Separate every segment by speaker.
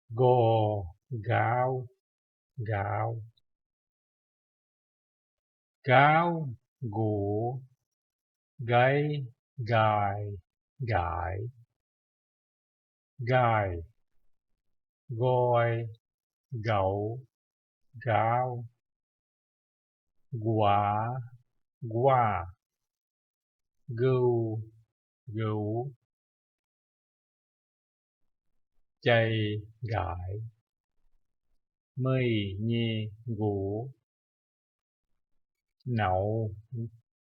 Speaker 1: gò gạo gạo gáo gỗ gáy gài gãi gài goi gậu gáo quả quả gưu gữu chày gãi mây nhê gỗ nậu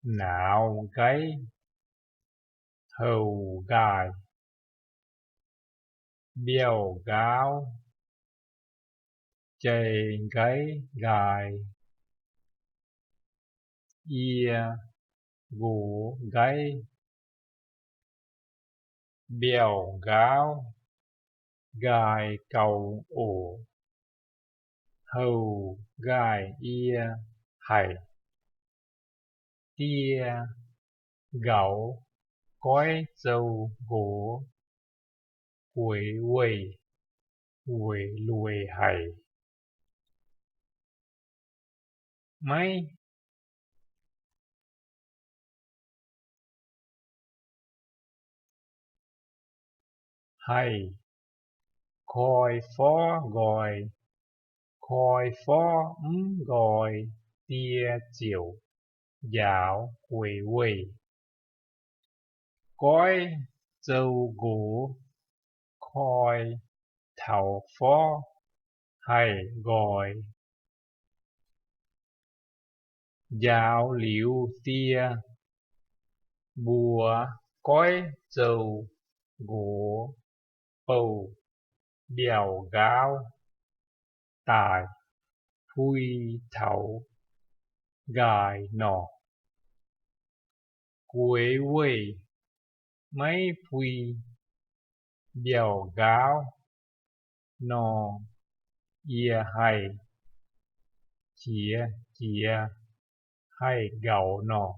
Speaker 1: nạo gáy hầu gài bèo gáo chày gáy gài ia gỗ gáy bèo gáo gài cầu ổ hầu gài ia hày tia gẩu cói dâu gỗ quỷ quỳ quỷ lùi hày mấy hày khoi phó gọi tia chiều dạo quỳ quỳ cói dâu gỗ khoi thảo phó hày gọi dạo liễu tia bùa cói dâu gỗ bầu bèo gáo tài phui thảo gài nọ quế quỳ mấy phui bèo gáo nọ ia hay chía hay gậu nọ